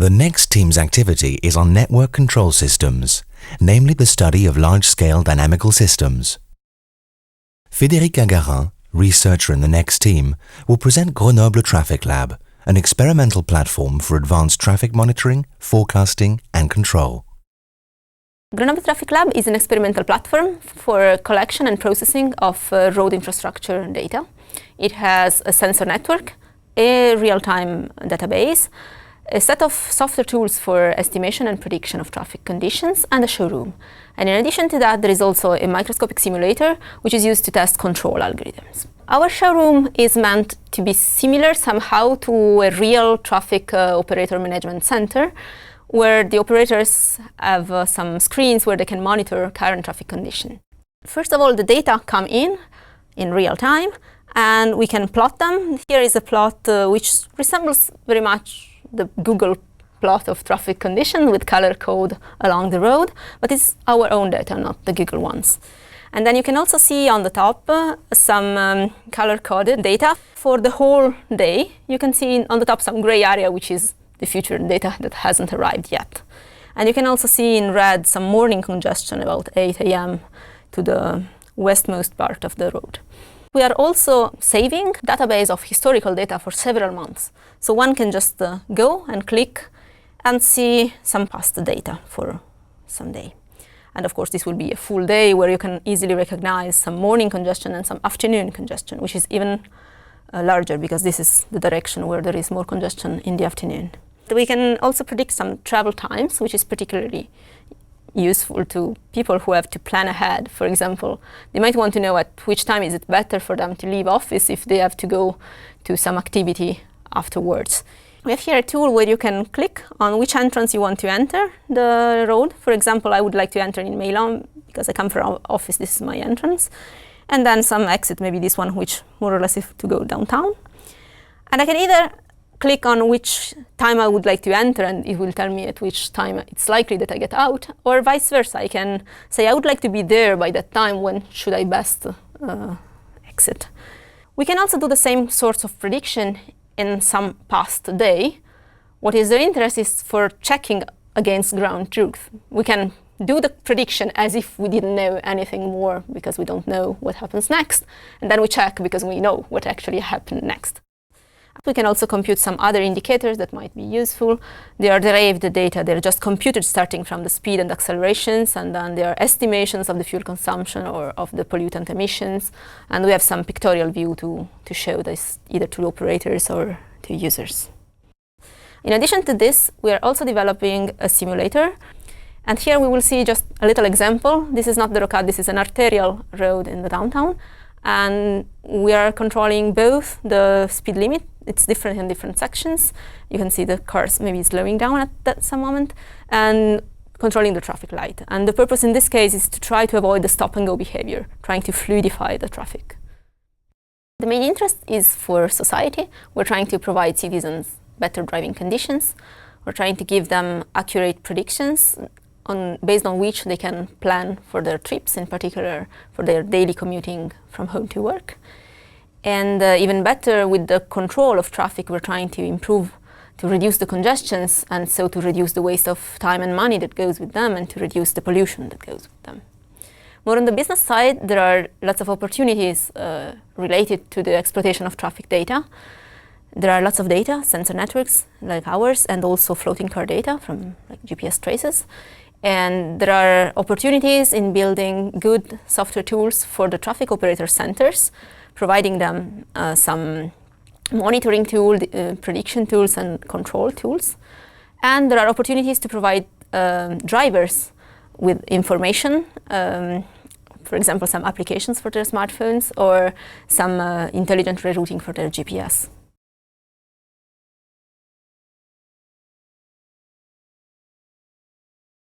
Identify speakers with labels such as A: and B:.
A: The next team's activity is on network control systems, namely the study of large-scale dynamical systems. Frédéric Agarin, researcher in the next team, will present Grenoble Traffic Lab, an experimental platform for advanced traffic monitoring, forecasting and control.
B: Grenoble Traffic Lab is an experimental platform for collection and processing of road infrastructure data. It has a sensor network, a real-time database, a set of software tools for estimation and prediction of traffic conditions, and a showroom. And in addition to that, there is also a microscopic simulator, which is used to test control algorithms. Our showroom is meant to be similar somehow to a real traffic operator management center, where the operators have some screens where they can monitor current traffic condition. First of all, the data come in real time, and we can plot them. Here is a plot which resembles very much the Google plot of traffic condition with color code along the road, but it's our own data, not the Google ones. And then you can also see on the top some color-coded data for the whole day. You can see on the top some gray area, which is the future data that hasn't arrived yet. And you can also see in red some morning congestion about 8 a.m. to the westmost part of the road. We are also saving a database of historical data for several months. So one can just go and click and see some past data for some day. And of course, this will be a full day where you can easily recognize some morning congestion and some afternoon congestion, which is even larger because this is the direction where there is more congestion in the afternoon. We can also predict some travel times, which is particularly useful to people who have to plan ahead. For example, they might want to know at which time is it better for them to leave office if they have to go to some activity afterwards. We have here a tool where you can click on which entrance you want to enter the road. For example, I would like to enter in Meilhan because I come from office, this is my entrance. And then some exit, maybe this one, which more or less is to go downtown. And I can either click on which time I would like to enter, and it will tell me at which time it's likely that I get out, or vice versa. I can say I would like to be there by that time, when should I best exit. We can also do the same sorts of prediction in some past day. What is of interest is for checking against ground truth. We can do the prediction as if we didn't know anything more because we don't know what happens next, and then we check because we know what actually happened next. We can also compute some other indicators that might be useful. They are derived data. They're just computed starting from the speed and accelerations, and then they are estimations of the fuel consumption or of the pollutant emissions. And we have some pictorial view to show this either to operators or to users. In addition to this, we are also developing a simulator. And here we will see just a little example. This is not the rocade, this is an arterial road in the downtown. And we are controlling both the speed limit. It's different in different sections. You can see the cars maybe slowing down at some moment, and controlling the traffic light. And the purpose in this case is to try to avoid the stop-and-go behavior, trying to fluidify the traffic. The main interest is for society. We're trying to provide citizens better driving conditions. We're trying to give them accurate predictions based on which they can plan for their trips, in particular for their daily commuting from home to work. And even better, with the control of traffic, we're trying to improve, to reduce the congestions, and so to reduce the waste of time and money that goes with them, and to reduce the pollution that goes with them. More on the business side, there are lots of opportunities related to the exploitation of traffic data. There are lots of data, sensor networks like ours, and also floating car data from like GPS traces. And there are opportunities in building good software tools for the traffic operator centers, providing them some monitoring tools, prediction tools, and control tools. And there are opportunities to provide drivers with information, for example, some applications for their smartphones, or some intelligent rerouting for their GPS.